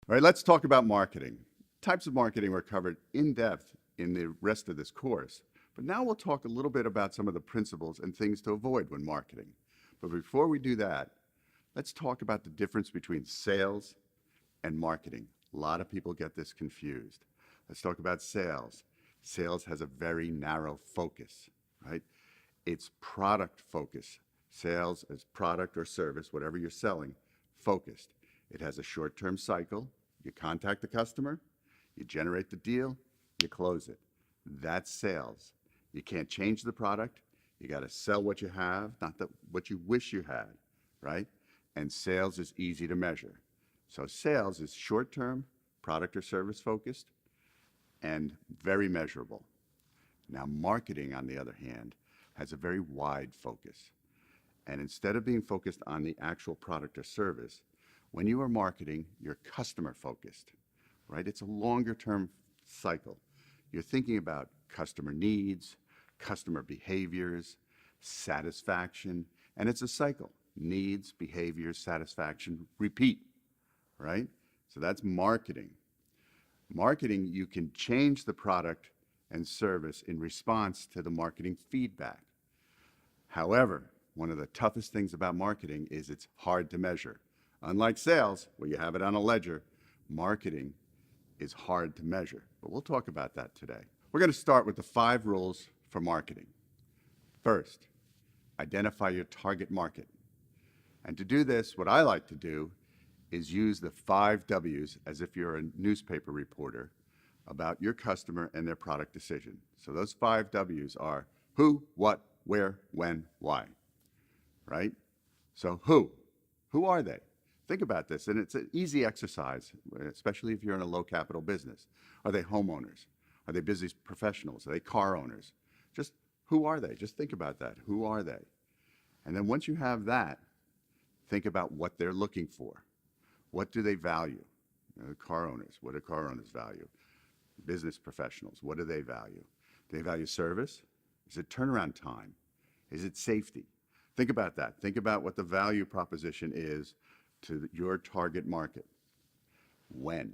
All right, let's talk about marketing. Types of marketing were covered in depth in the rest of this course, but now we'll talk a little bit about some of the principles and things to avoid when marketing. But before we do that, let's talk about the difference between sales and marketing. A lot of people get this confused. Let's talk about sales. Sales has a very narrow focus, right? It's product focus. Sales is product or service, whatever you're selling, focused. It has a short-term cycle. You contact the customer, you generate the deal, you close it. That's sales. You can't change the product. You got to sell what you have, not what you wish you had, right? And sales is easy to measure. So sales is short-term, product or service focused, and very measurable. Now, marketing, on the other hand, has a very wide focus. And instead of being focused on the actual product or service, when you are marketing, you're customer focused, right? It's a longer term cycle. You're thinking about customer needs, customer behaviors, satisfaction, and it's a cycle. Needs, behaviors, satisfaction, repeat, right? So that's marketing. Marketing, you can change the product and service in response to the marketing feedback. However, one of the toughest things about marketing is it's hard to measure. Unlike sales, where you have it on a ledger, marketing is hard to measure. But we'll talk about that today. We're going to start with the 5 rules for marketing. First, identify your target market. And to do this, what I like to do is use the 5 W's as if you're a newspaper reporter about your customer and their product decision. So those 5 W's are who, what, where, when, why, right? So who? Who are they? Think about this, and it's an easy exercise, especially if you're in a low capital business. Are they homeowners? Are they business professionals? Are they car owners? Just who are they? Just think about that. Who are they? And then once you have that, think about what they're looking for. What do they value? Car owners, what do car owners value? Business professionals, what do they value? Do they value service? Is it turnaround time? Is it safety? Think about that. Think about what the value proposition is to your target market. When?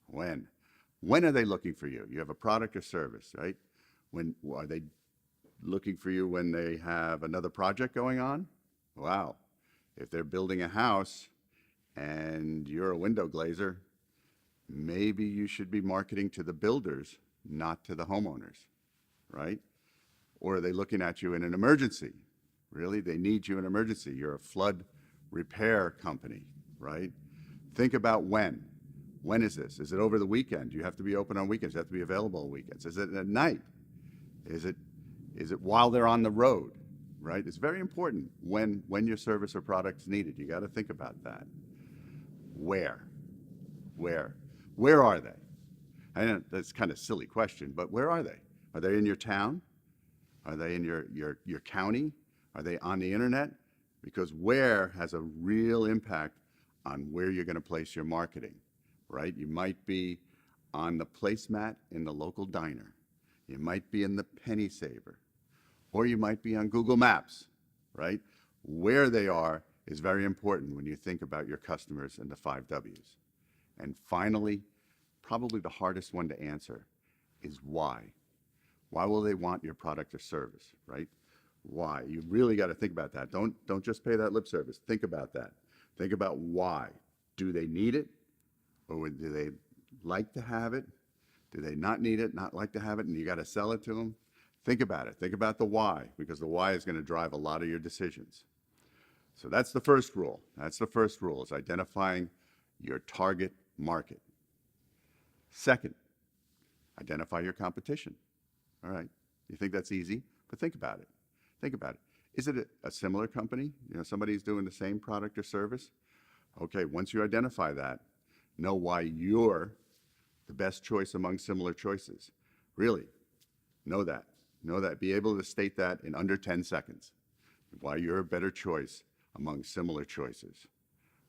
When are they looking for you? You have a product or service, right? When are they looking for you? When they have another project going on? Wow. If they're building a house and you're a window glazer, maybe you should be marketing to the builders, not to the homeowners, right? Or are they looking at you in an emergency? Really? They need you in an emergency. You're a flood repair company, right? Think about when. When is this? Is it over the weekend? Do you have to be open on weekends? Do you have to be available on weekends? Is it at night? Is it while they're on the road, right? It's very important when your service or product's needed. You got to think about that. Where? Where are they? I know that's kind of a silly question, but where are they? Are they in your town? Are they in your county? Are they on the internet? Because where has a real impact on where you're going to place your marketing, right? You might be on the placemat in the local diner. You might be in the penny saver, or you might be on Google Maps, right? Where they are is very important when you think about your customers and the 5 W's. And finally, probably the hardest one to answer is why. Why will they want your product or service, right? Why? You really got to think about that. Don't just pay that lip service. Think about that. Think about why. Do they need it? Or do they like to have it? Do they not need it, not like to have it, and you got to sell it to them? Think about it. Think about the why, because the why is going to drive a lot of your decisions. So that's the first rule. That's the first rule, is identifying your target market. Second, identify your competition. All right. You think that's easy? But think about it. Think about it. Is it a similar company? Somebody's doing the same product or service? Okay, once you identify that, know why you're the best choice among similar choices. Really, know that. Know that. Be able to state that in under 10 seconds. Why you're a better choice among similar choices,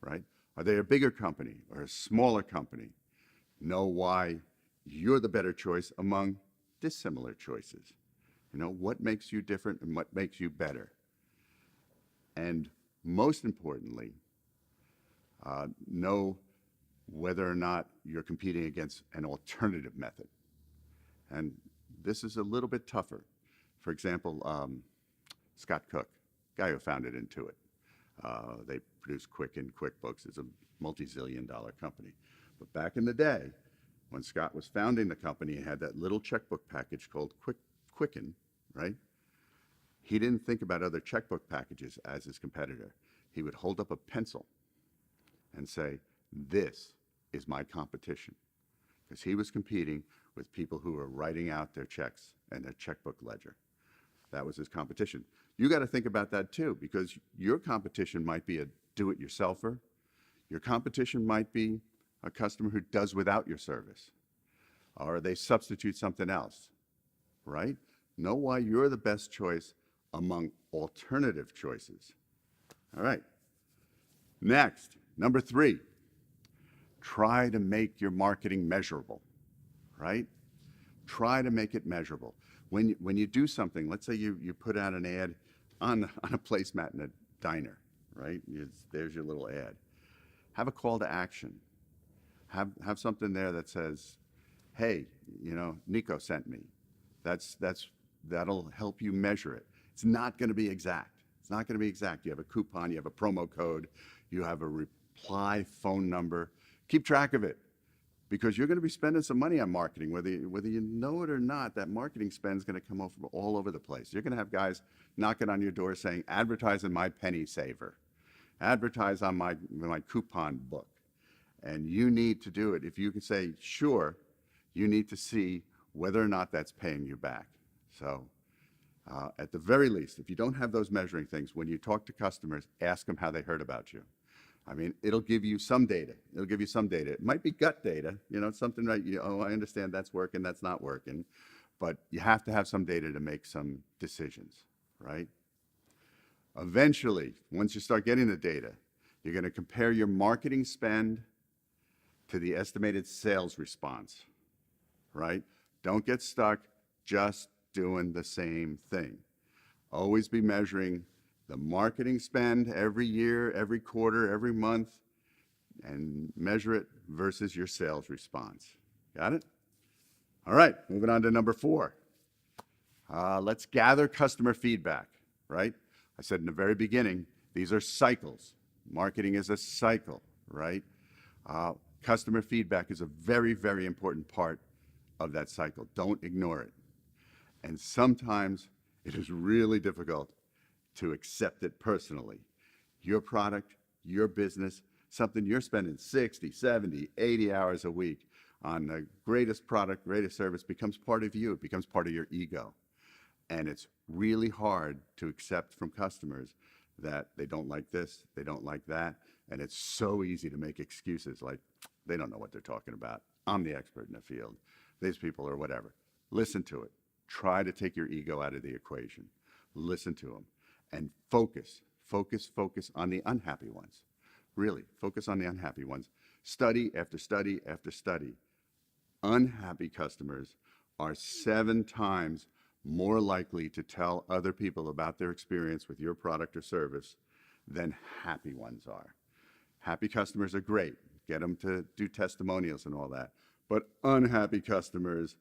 right? Are they a bigger company or a smaller company? Know why you're the better choice among dissimilar choices. What makes you different and what makes you better. And most importantly, know whether or not you're competing against an alternative method. And this is a little bit tougher. For example, Scott Cook, guy who founded Intuit. They produce Quicken, QuickBooks. It's a multi-zillion-dollar company. But back in the day, when Scott was founding the company, he had that little checkbook package called Quicken, right? He didn't think about other checkbook packages as his competitor. He would hold up a pencil and say, "This is my competition." Because he was competing with people who were writing out their checks and their checkbook ledger. That was his competition. You got to think about that too, because your competition might be a do-it-yourselfer. Your competition might be a customer who does without your service, or they substitute something else, right? Know why you're the best choice among alternative choices. All right. Next, number 3, try to make your marketing measurable, right? Try to make it measurable. When you do something, let's say you put out an ad on a placemat in a diner, right? There's your little ad. Have a call to action. Have something there that says, "Hey, Nico sent me." That'll help you measure it. It's not going to be exact. It's not going to be exact. You have a coupon, you have a promo code, you have a reply phone number. Keep track of it, because you're going to be spending some money on marketing, whether you know it or not. That marketing spend is going to come all over the place. You're going to have guys knocking on your door saying, "Advertise in my penny saver, advertise on my coupon book," and you need to do it. If you can say, "Sure," you need to see whether or not that's paying you back. So at the very least, if you don't have those measuring things, when you talk to customers, ask them how they heard about you. I mean, it'll give you some data. It'll give you some data. It might be gut data, something like, "Oh, I understand that's working, that's not working." But you have to have some data to make some decisions, right? Eventually, once you start getting the data, you're going to compare your marketing spend to the estimated sales response, right? Don't get stuck just doing the same thing. Always be measuring the marketing spend every year, every quarter, every month, and measure it versus your sales response. Got it? All right, moving on to number 4. Let's gather customer feedback, right? I said in the very beginning, these are cycles. Marketing is a cycle, right? Customer feedback is a very, very important part of that cycle. Don't ignore it. And sometimes it is really difficult to accept it personally. Your product, your business, something you're spending 60, 70, 80 hours a week on, the greatest product, greatest service, becomes part of you. It becomes part of your ego. And it's really hard to accept from customers that they don't like this, they don't like that. And it's so easy to make excuses like, "They don't know what they're talking about. I'm the expert in the field. These people are whatever." Listen to it. Try to take your ego out of the equation. Listen to them. And focus on the unhappy ones. Really, focus on the unhappy ones. Study after study after study. Unhappy customers are 7 times more likely to tell other people about their experience with your product or service than happy ones are. Happy customers are great. Get them to do testimonials and all that. But unhappy customers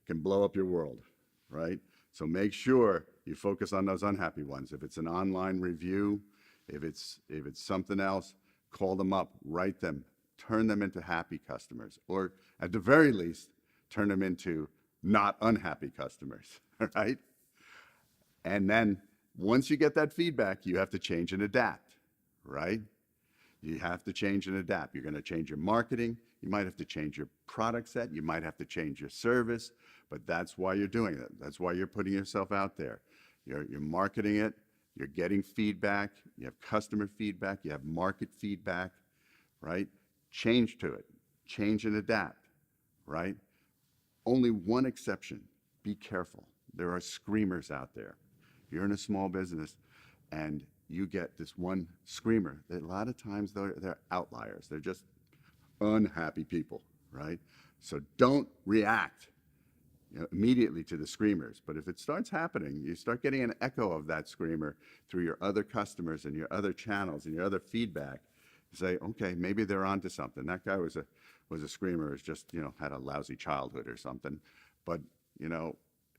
can blow up your world, right? So make sure you focus on those unhappy ones. If it's an online review, if it's something else, call them up, write them, turn them into happy customers, or at the very least, turn them into not unhappy customers, right? And then once you get that feedback, you have to change and adapt, right? You have to change and adapt. You're going to change your marketing. You might have to change your product set. You might have to change your service, but that's why you're doing it. That's why you're putting yourself out there. You're marketing it. You're getting feedback. You have customer feedback. You have market feedback, right? Change to it. Change and adapt, right? Only one exception. Be careful. There are screamers out there. You're in a small business and you get this one screamer. A lot of times they're outliers. They're just unhappy people, right? So don't react immediately to the screamers. But if it starts happening, you start getting an echo of that screamer through your other customers and your other channels and your other feedback, Say, okay, maybe they're onto something. That guy was a screamer, has just, had a lousy childhood or something. But,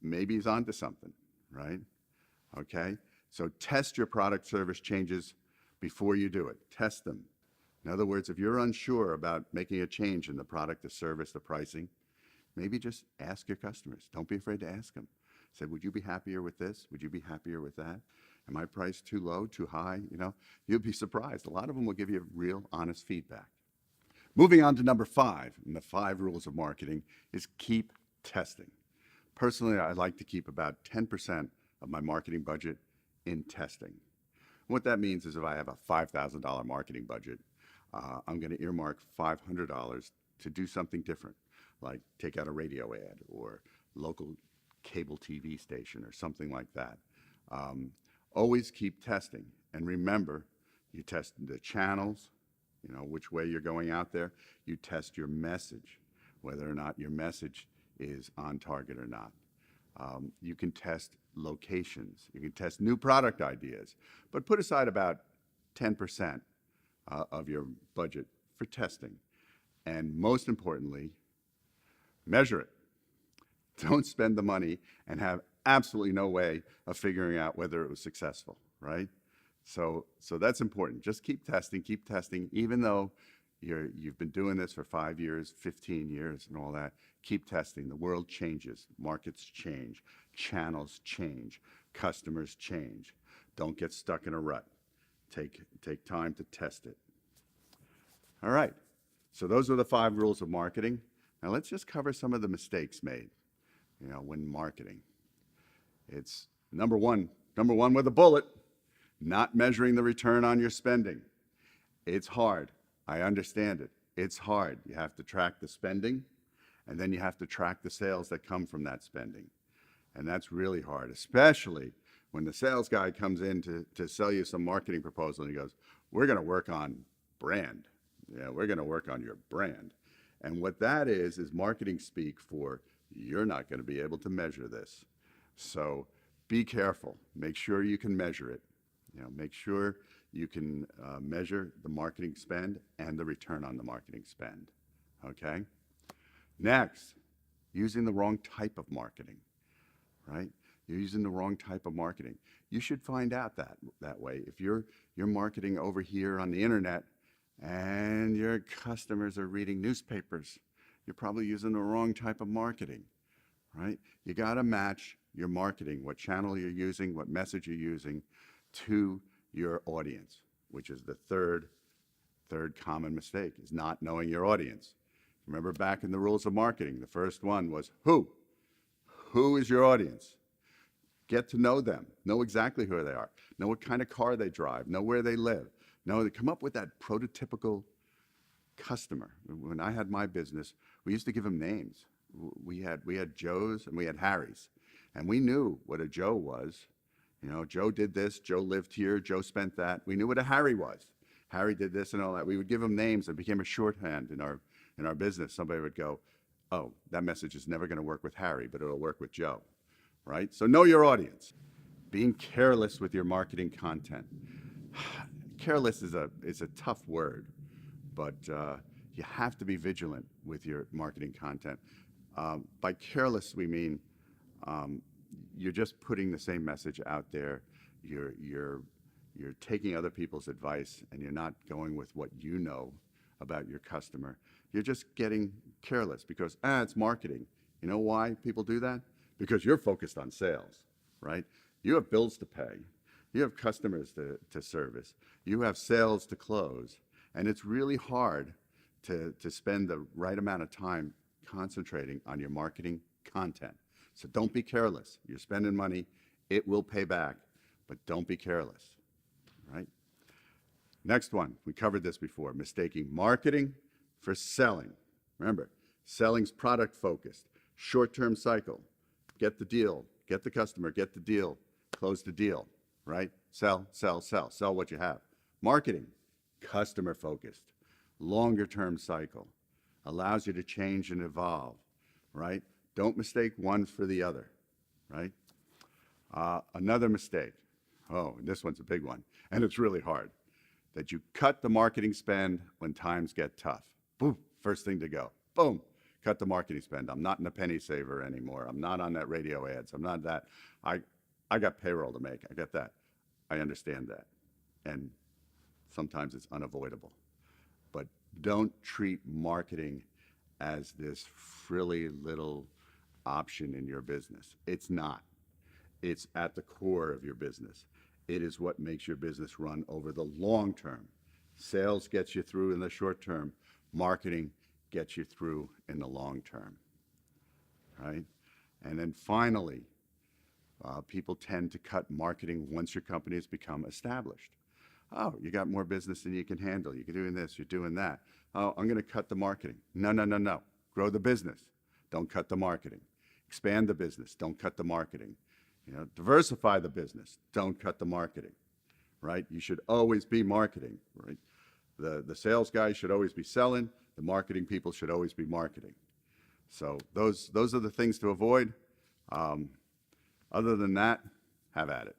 maybe he's onto something, right? Okay? So test your product service changes before you do it. Test them. In other words, if you're unsure about making a change in the product, the service, the pricing, maybe just ask your customers. Don't be afraid to ask them. Say, would you be happier with this? Would you be happier with that? Am I priced too low, too high? You'll be surprised. A lot of them will give you real, honest feedback. Moving on to number 5, and the 5 rules of marketing is keep testing. Personally, I like to keep about 10% of my marketing budget in testing. What that means is if I have a $5,000 marketing budget, I'm going to earmark $500 to do something different, like take out a radio ad or local cable TV station or something like that. Always keep testing. And remember, you test the channels, which way you're going out there. You test your message, whether or not your message is on target or not. You can test locations. You can test new product ideas. But put aside about 10% of your budget for testing. And most importantly, measure it. Don't spend the money and have absolutely no way of figuring out whether it was successful, right? So that's important. Just keep testing, even though you've been doing this for 5 years, 15 years, and all that. Keep testing. The world changes. Markets change. Channels change. Customers change. Don't get stuck in a rut. Take time to test it. All right. So those are the 5 rules of marketing. Now let's just cover some of the mistakes made, when marketing. It's number one with a bullet, not measuring the return on your spending. It's hard. I understand it. It's hard. You have to track the spending, and then you have to track the sales that come from that spending. And that's really hard, especially when the sales guy comes in to sell you some marketing proposal and he goes, we're going to work on brand. Yeah, we're going to work on your brand. And what that is marketing speak for you're not going to be able to measure this. So be careful. Make sure you can measure it. Make sure you can measure the marketing spend and the return on the marketing spend. Okay? Next, using the wrong type of marketing, right? You're using the wrong type of marketing. You should find out that way. If you're marketing over here on the internet and your customers are reading newspapers, you're probably using the wrong type of marketing, right? You got to match your marketing, what channel you're using, what message you're using, to your audience, which is the third common mistake, is not knowing your audience. Remember back in the rules of marketing, the first one was who? Who is your audience? Get to know them. Know exactly who they are. Know what kind of car they drive. Know where they live. Come up with that prototypical customer. When I had my business, we used to give them names. We had Joes and we had Harrys. And we knew what a Joe was. Joe did this, Joe lived here, Joe spent that. We knew what a Harry was. Harry did this and all that. We would give them names. It became a shorthand in our business. Somebody would go, oh, that message is never going to work with Harry, but it'll work with Joe, right? So know your audience. Being careless with your marketing content. Careless is a tough word, but you have to be vigilant with your marketing content. By careless, we mean you're just putting the same message out there. You're taking other people's advice, and you're not going with what you know about your customer. You're just getting careless because, it's marketing. You know why people do that? Because you're focused on sales, right? You have bills to pay. You have customers to service. You have sales to close. And it's really hard to spend the right amount of time concentrating on your marketing content. So don't be careless. You're spending money. It will pay back, but don't be careless, right? Next one, we covered this before, mistaking marketing for selling. Remember, selling's product focused, short-term cycle. Get the deal, get the customer, get the deal, close the deal, right? Sell, sell, sell, sell what you have. Marketing, customer focused, longer-term cycle, allows you to change and evolve, right? Don't mistake one for the other, right? Another mistake, this one's a big one, and it's really hard. that you cut the marketing spend when times get tough. Boom, first thing to go. Boom, cut the marketing spend. I'm not in a penny saver anymore. I'm not on that radio ads. I'm not that. I got payroll to make. I get that. I understand that. And sometimes it's unavoidable. But don't treat marketing as this frilly little option in your business. It's not. It's at the core of your business. It is what makes your business run over the long term. Sales gets you through in the short term. Marketing gets you through in the long term, right? And then finally, people tend to cut marketing once your company has become established. Oh, you got more business than you can handle. You're doing this, you're doing that. Oh, I'm going to cut the marketing. No, no, no, no. Grow the business. Don't cut the marketing. Expand the business. Don't cut the marketing. Diversify the business. Don't cut the marketing, right? You should always be marketing, right? The sales guys should always be selling. The marketing people should always be marketing. So those are the things to avoid. Other than that, have at it.